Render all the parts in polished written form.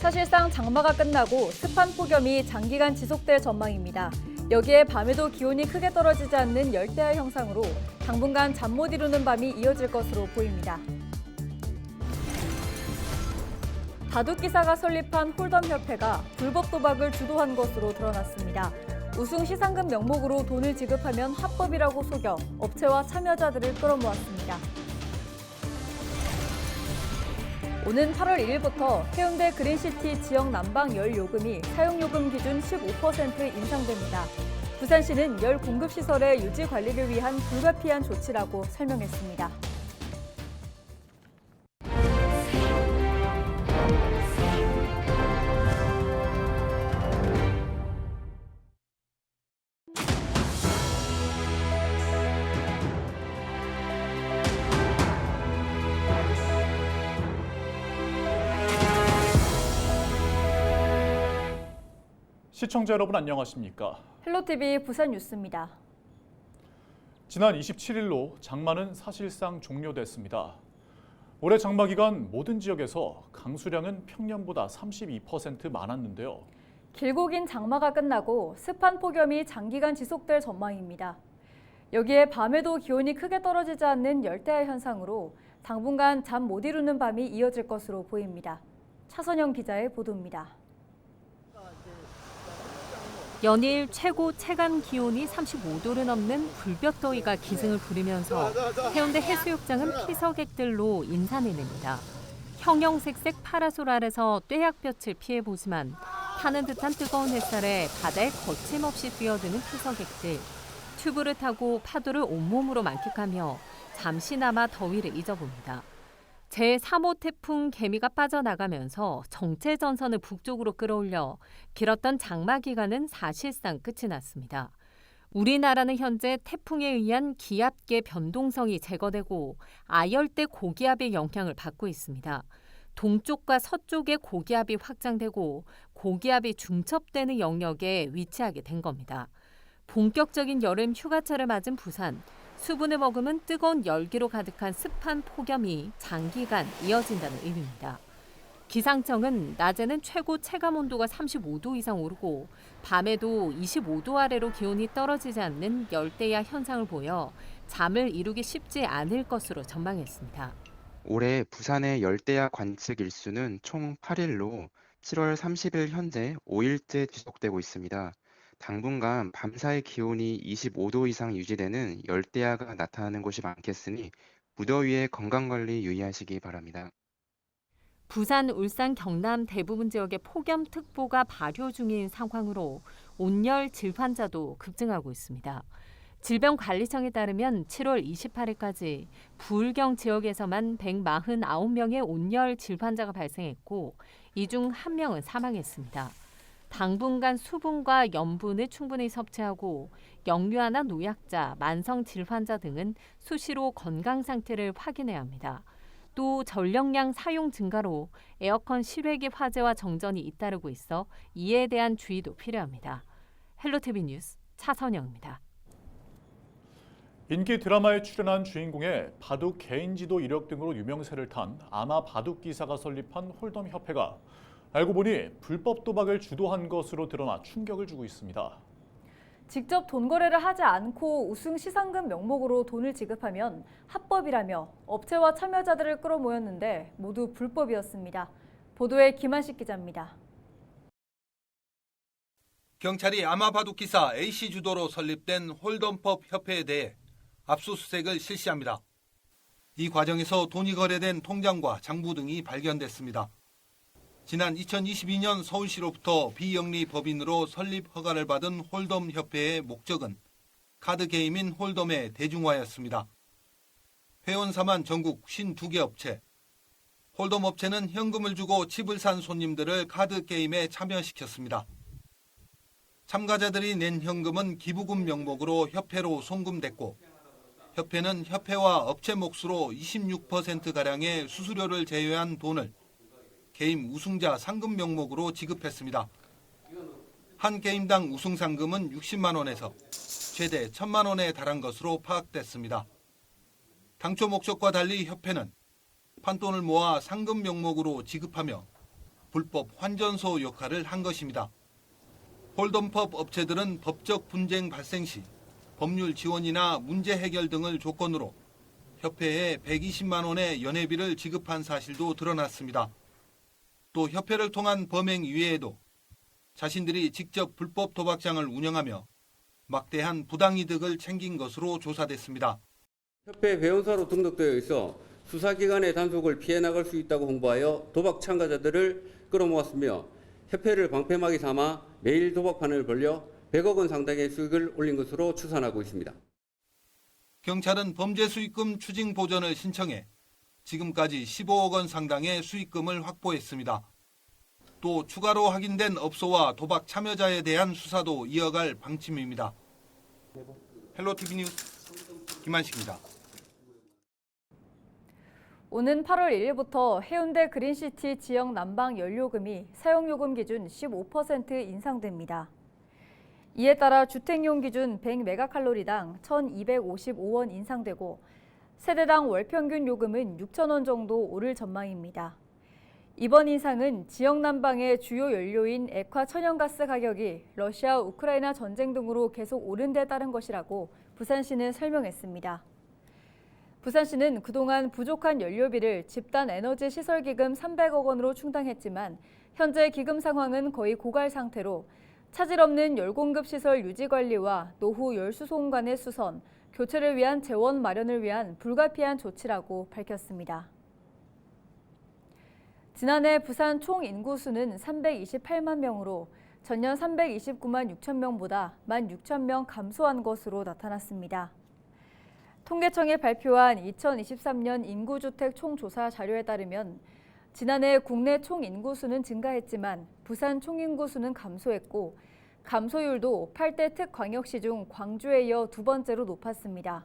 사실상 장마가 끝나고 습한 폭염이 장기간 지속될 전망입니다. 여기에 밤에도 기온이 크게 떨어지지 않는 열대야 형상으로 당분간 잠 못 이루는 밤이 이어질 것으로 보입니다. 바둑기사가 설립한 홀덤협회가 불법 도박을 주도한 것으로 드러났습니다. 우승 시상금 명목으로 돈을 지급하면 합법이라고 속여 업체와 참여자들을 끌어모았습니다. 오는 8월 1일부터 해운대 그린시티 지역 난방 열 요금이 사용요금 기준 15% 인상됩니다. 부산시는 열 공급시설의 유지 관리를 위한 불가피한 조치라고 설명했습니다. 시청자 여러분 안녕하십니까? 헬로티비 부산 뉴스입니다. 지난 27일로 장마는 사실상 종료됐습니다. 올해 장마 기간 모든 지역에서 강수량은 평년보다 32% 많았는데요. 길고 긴 장마가 끝나고 습한 폭염이 장기간 지속될 전망입니다. 여기에 밤에도 기온이 크게 떨어지지 않는 열대야 현상으로 당분간 잠 못 이루는 밤이 이어질 것으로 보입니다. 차선영 기자의 보도입니다. 연일 최고 체감 기온이 35도를 넘는 불볕더위가 기승을 부리면서 해운대 해수욕장은 피서객들로 인산해냅니다. 형형색색 파라솔 아래서 떼약볕을 피해보지만 타는 듯한 뜨거운 햇살에 바다에 거침없이 뛰어드는 피서객들. 튜브를 타고 파도를 온몸으로 만끽하며 잠시나마 더위를 잊어봅니다. 제3호 태풍 개미가 빠져나가면서 정체 전선을 북쪽으로 끌어올려 길었던 장마 기간은 사실상 끝이 났습니다. 우리나라는 현재 태풍에 의한 기압계 변동성이 제거되고 아열대 고기압의 영향을 받고 있습니다. 동쪽과 서쪽의 고기압이 확장되고 고기압이 중첩되는 영역에 위치하게 된 겁니다. 본격적인 여름 휴가철을 맞은 부산. 수분을 머금은 뜨거운 열기로 가득한 습한 폭염이 장기간 이어진다는 의미입니다. 기상청은 낮에는 최고 체감 온도가 35도 이상 오르고 밤에도 25도 아래로 기온이 떨어지지 않는 열대야 현상을 보여 잠을 이루기 쉽지 않을 것으로 전망했습니다. 올해 부산의 열대야 관측 일수는 총 8일로 7월 30일 현재 5일째 지속되고 있습니다. 당분간 밤사이 기온이 25도 이상 유지되는 열대야가 나타나는 곳이 많겠으니 무더위에 건강관리 유의하시기 바랍니다. 부산, 울산, 경남 대부분 지역에 폭염특보가 발효 중인 상황으로 온열 질환자도 급증하고 있습니다. 질병관리청에 따르면 7월 28일까지 부울경 지역에서만 149명의 온열 질환자가 발생했고 이 중 1명은 사망했습니다. 당분간 수분과 염분을 충분히 섭취하고 역류아나 노약자, 만성 질환자 등은 수시로 건강 상태를 확인해야 합니다. 또 전력량 사용 증가로 에어컨 실외기 화재와 정전이 잇따르고 있어 이에 대한 주의도 필요합니다. 헬로티비 뉴스 차선영입니다. 인기 드라마에 출연한 주인공의 바둑 개인지도 이력 등으로 유명세를 탄 아마 바둑 기사가 설립한 홀덤 협회가 알고 보니 불법 도박을 주도한 것으로 드러나 충격을 주고 있습니다. 직접 돈 거래를 하지 않고 우승 시상금 명목으로 돈을 지급하면 합법이라며 업체와 참여자들을 끌어모였는데 모두 불법이었습니다. 보도에 김한식 기자입니다. 경찰이 아마바둑 기사 A씨 주도로 설립된 홀덤법 협회에 대해 압수수색을 실시합니다. 이 과정에서 돈이 거래된 통장과 장부 등이 발견됐습니다. 지난 2022년 서울시로부터 비영리 법인으로 설립 허가를 받은 홀덤 협회의 목적은 카드 게임인 홀덤의 대중화였습니다. 회원사만 전국 52개 업체. 홀덤 업체는 현금을 주고 칩을 산 손님들을 카드 게임에 참여시켰습니다. 참가자들이 낸 현금은 기부금 명목으로 협회로 송금됐고 협회는 협회와 업체 몫으로 26%가량의 수수료를 제외한 돈을 게임 우승자 상금 명목으로 지급했습니다. 한 게임당 우승 상금은 60만 원에서 최대 1,000만 원에 달한 것으로 파악됐습니다. 당초 목적과 달리 협회는 판돈을 모아 상금 명목으로 지급하며 불법 환전소 역할을 한 것입니다. 홀덤펍 업체들은 법적 분쟁 발생 시 법률 지원이나 문제 해결 등을 조건으로 협회에 120만 원의 연회비를 지급한 사실도 드러났습니다. 또 협회를 통한 범행 이외에도 자신들이 직접 불법 도박장을 운영하며 막대한 부당이득을 챙긴 것으로 조사됐습니다. 협회 회원사로 등록되어 있어 수사기관의 단속을 피해 나갈 수 있다고 홍보하여 도박 참가자들을 끌어모았으며 협회를 방패막이 삼아 매일 도박판을 벌려 100억 원 상당의 수익을 올린 것으로 추산하고 있습니다. 경찰은 범죄 수익금 추징 보전을 신청해 지금까지 15억 원 상당의 수익금을 확보했습니다. 또 추가로 확인된 업소와 도박 참여자에 대한 수사도 이어갈 방침입니다. 헬로티비 뉴스 김한식입니다. 오는 8월 1일부터 해운대 그린시티 지역 난방 연료금이 사용요금 기준 15% 인상됩니다. 이에 따라 주택용 기준 100메가칼로리당 1,255원 인상되고 세대당 월 평균 요금은 6,000원 정도 오를 전망입니다. 이번 인상은 지역 난방의 주요 연료인 액화 천연가스 가격이 러시아 우크라이나 전쟁 등으로 계속 오른 데 따른 것이라고 부산시는 설명했습니다. 부산시는 그동안 부족한 연료비를 집단 에너지 시설 기금 300억 원으로 충당했지만 현재 기금 상황은 거의 고갈 상태로 차질 없는 열 공급 시설 유지 관리와 노후 열 수송관의 수선, 교체를 위한 재원 마련을 위한 불가피한 조치라고 밝혔습니다. 지난해 부산 총 인구수는 328만 명으로 전년 329만 6천 명보다 16,000명 감소한 것으로 나타났습니다. 통계청이 발표한 2023년 인구주택 총조사 자료에 따르면 지난해 국내 총 인구수는 증가했지만 부산 총 인구수는 감소했고 감소율도 8대 특광역시 중 광주에 이어 두 번째로 높았습니다.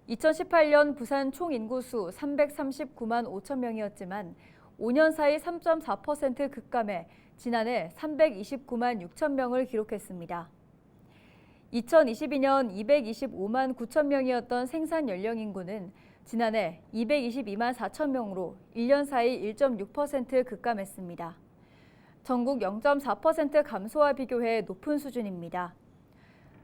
2018년 부산 총 인구수 339만 5천 명이었지만 5년 사이 3.4% 급감해 지난해 329만 6천 명을 기록했습니다. 2022년 225만 9천 명이었던 생산 연령 인구는 지난해 222만 4천 명으로 1년 사이 1.6% 급감했습니다. 전국 0.4% 감소와 비교해 높은 수준입니다.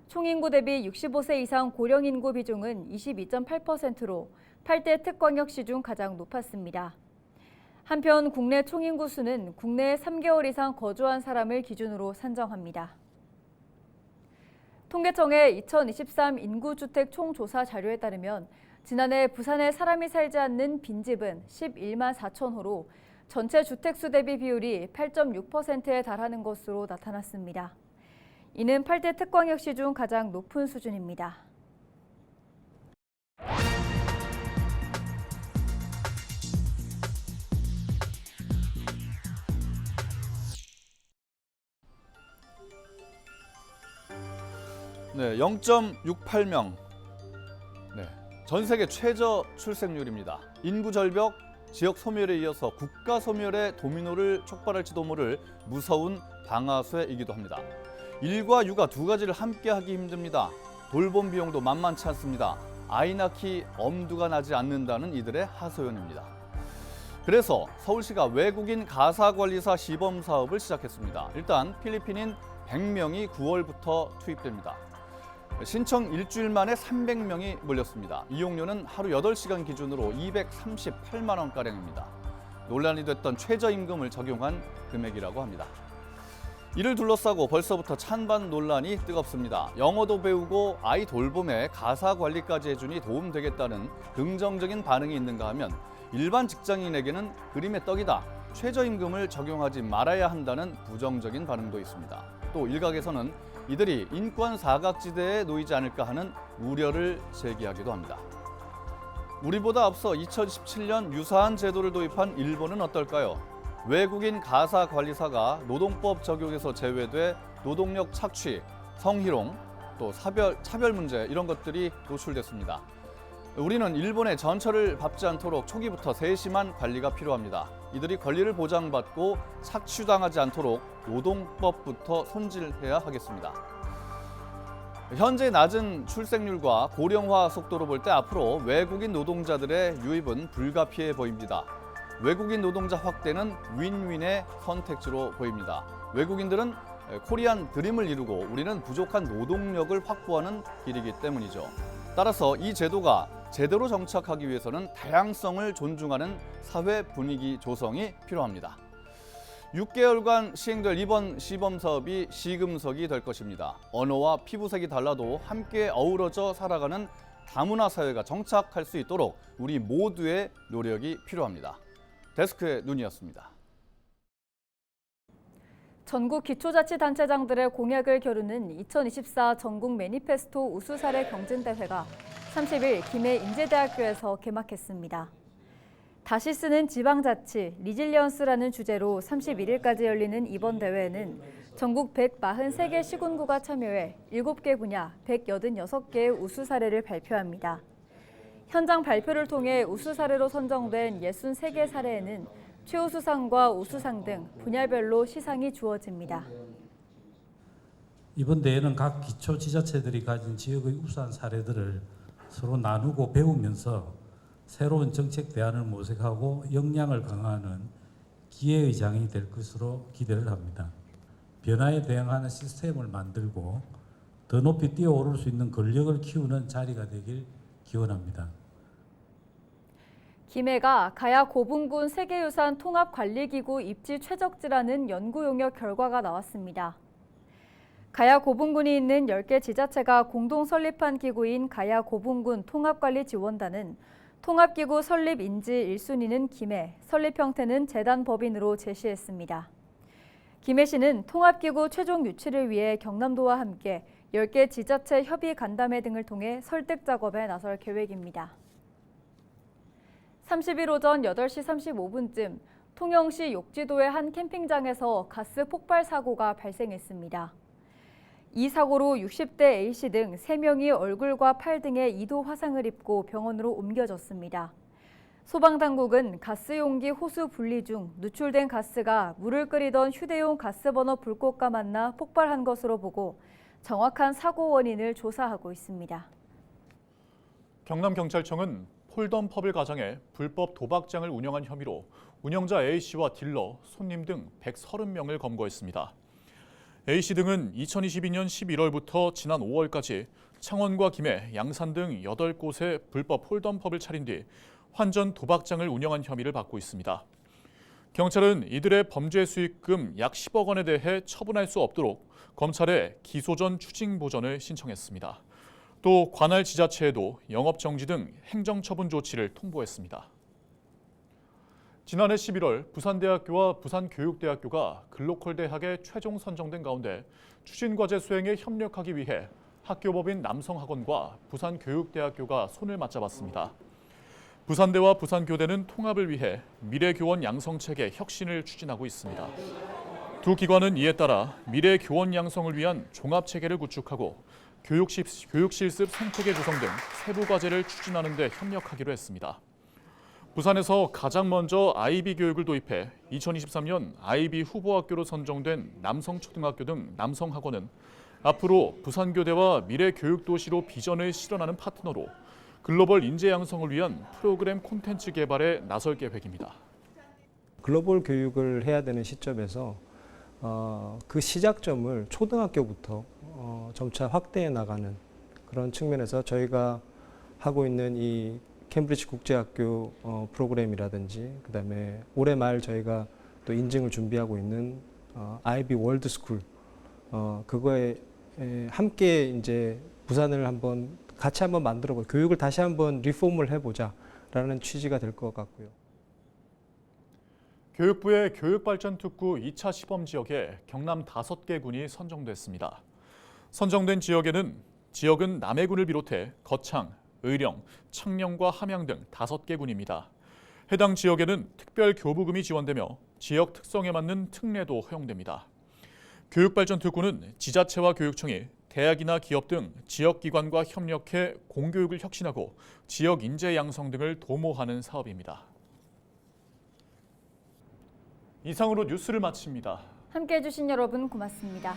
총인구 대비 65세 이상 고령 인구 비중은 22.8%로 8대 특광역시 중 가장 높았습니다. 한편 국내 총인구 수는 국내에 3개월 이상 거주한 사람을 기준으로 산정합니다. 통계청의 2023 인구주택 총조사 자료에 따르면 지난해 부산에 사람이 살지 않는 빈집은 11만 4천 호로 전체 주택수 대비 비율이 8.6%에 달하는 것으로 나타났습니다. 이는 8대 특광역시 중 가장 높은 수준입니다. 네, 0.68명. 네, 전 세계 최저 출생률입니다. 인구 절벽, 지역 소멸에 이어서 국가 소멸의 도미노를 촉발할지도 모를 무서운 방아쇠이기도 합니다. 일과 육아 두 가지를 함께 하기 힘듭니다. 돌봄 비용도 만만치 않습니다. 아이 낳기 엄두가 나지 않는다는 이들의 하소연입니다. 그래서 서울시가 외국인 가사관리사 시범 사업을 시작했습니다. 일단 필리핀인 100명이 9월부터 투입됩니다. 신청 일주일 만에 300명이 몰렸습니다. 이용료는 하루 8시간 기준으로 238만 원가량입니다. 논란이 됐던 최저임금을 적용한 금액이라고 합니다. 이를 둘러싸고 벌써부터 찬반 논란이 뜨겁습니다. 영어도 배우고 아이 돌봄에 가사 관리까지 해주니 도움되겠다는 긍정적인 반응이 있는가 하면 일반 직장인에게는 그림의 떡이다. 최저임금을 적용하지 말아야 한다는 부정적인 반응도 있습니다. 또 일각에서는 이들이 인권 사각지대에 놓이지 않을까 하는 우려를 제기하기도 합니다. 우리보다 앞서 2017년 유사한 제도를 도입한 일본은 어떨까요? 외국인 가사 관리사가 노동법 적용에서 제외돼 노동력 착취, 성희롱, 또 차별 문제 이런 것들이 노출됐습니다. 우리는 일본의 전철을 밟지 않도록 초기부터 세심한 관리가 필요합니다. 이들이 권리를 보장받고 착취당하지 않도록 노동법부터 손질해야 하겠습니다. 현재 낮은 출생률과 고령화 속도로 볼 때 앞으로 외국인 노동자들의 유입은 불가피해 보입니다. 외국인 노동자 확대는 윈윈의 선택지로 보입니다. 외국인들은 코리안 드림을 이루고 우리는 부족한 노동력을 확보하는 길이기 때문이죠. 따라서 이 제도가 제대로 정착하기 위해서는 다양성을 존중하는 사회 분위기 조성이 필요합니다. 6개월간 시행될 이번 시범 사업이 시금석이 될 것입니다. 언어와 피부색이 달라도 함께 어우러져 살아가는 다문화 사회가 정착할 수 있도록 우리 모두의 노력이 필요합니다. 데스크의 눈이었습니다. 전국 기초자치단체장들의 공약을 겨루는 2024 전국 매니페스토 우수사례 경진대회가 30일 김해 인제대학교에서 개막했습니다. 다시 쓰는 지방자치, 리질리언스라는 주제로 31일까지 열리는 이번 대회에는 전국 143개 시군구가 참여해 7개 분야 186개의 우수 사례를 발표합니다. 현장 발표를 통해 우수 사례로 선정된 63개 사례에는 최우수상과 우수상 등 분야별로 시상이 주어집니다. 이번 대회는 각 기초지자체들이 가진 지역의 우수한 사례들을 서로 나누고 배우면서 새로운 정책 대안을 모색하고 역량을 강화하는 기회의 장이 될 것으로 기대를 합니다. 변화에 대응하는 시스템을 만들고 더 높이 뛰어오를 수 있는 권력을 키우는 자리가 되길 기원합니다. 김해가 가야 고분군 세계유산 통합관리기구 입지 최적지라는 연구 용역 결과가 나왔습니다. 가야 고분군이 있는 10개 지자체가 공동 설립한 기구인 가야 고분군 통합관리지원단은 통합기구 설립 인지 1순위는 김해, 설립 형태는 재단 법인으로 제시했습니다. 김해시는 통합기구 최종 유치를 위해 경남도와 함께 10개 지자체 협의 간담회 등을 통해 설득 작업에 나설 계획입니다. 30일 오전 8시 35분쯤 통영시 욕지도의 한 캠핑장에서 가스 폭발 사고가 발생했습니다. 이 사고로 60대 A씨 등 3명이 얼굴과 팔 등에 2도 화상을 입고 병원으로 옮겨졌습니다. 소방당국은 가스 용기 호수 분리 중 누출된 가스가 물을 끓이던 휴대용 가스버너 불꽃과 만나 폭발한 것으로 보고 정확한 사고 원인을 조사하고 있습니다. 경남경찰청은 홀덤 펍을 가장해 불법 도박장을 운영한 혐의로 운영자 A씨와 딜러, 손님 등 130명을 검거했습니다. A씨 등은 2022년 11월부터 지난 5월까지 창원과 김해, 양산 등 8곳에 불법 홀덤 펍을 차린 뒤 환전 도박장을 운영한 혐의를 받고 있습니다. 경찰은 이들의 범죄 수익금 약 10억 원에 대해 처분할 수 없도록 검찰에 기소 전 추징 보전을 신청했습니다. 또 관할 지자체에도 영업 정지 등 행정처분 조치를 통보했습니다. 지난해 11월 부산대학교와 부산교육대학교가 글로컬 대학에 최종 선정된 가운데 추진과제 수행에 협력하기 위해 학교법인 남성학원과 부산교육대학교가 손을 맞잡았습니다. 부산대와 부산교대는 통합을 위해 미래교원 양성체계 혁신을 추진하고 있습니다. 두 기관은 이에 따라 미래교원 양성을 위한 종합체계를 구축하고 교육실습 생태계 구성 등 세부 과제를 추진하는 데 협력하기로 했습니다. 부산에서 가장 먼저 IB 교육을 도입해 2023년 IB 후보학교로 선정된 남성초등학교 등 남성학원은 앞으로 부산교대와 미래교육도시로 비전을 실현하는 파트너로 글로벌 인재 양성을 위한 프로그램 콘텐츠 개발에 나설 계획입니다. 글로벌 교육을 해야 되는 시점에서 그 시작점을 초등학교부터 점차 확대해 나가는 그런 측면에서 저희가 하고 있는 이 캠브리지 국제학교 프로그램이라든지 그다음에 올해 말 저희가 또 인증을 준비하고 있는 IB 월드스쿨 그거에 함께 이제 부산을 같이 한번 만들어보자, 교육을 다시 한번 리폼을 해보자라는 취지가 될 것 같고요. 교육부의 교육발전특구 2차 시범 지역에 경남 5개 군이 선정됐습니다. 선정된 지역은 남해군을 비롯해 거창, 의령, 창녕과 함양 등 5개 군입니다. 해당 지역에는 특별 교부금이 지원되며 지역 특성에 맞는 특례도 허용됩니다. 교육발전특구는 지자체와 교육청이 대학이나 기업 등 지역기관과 협력해 공교육을 혁신하고 지역 인재 양성 등을 도모하는 사업입니다. 이상으로 뉴스를 마칩니다. 함께해 주신 여러분 고맙습니다.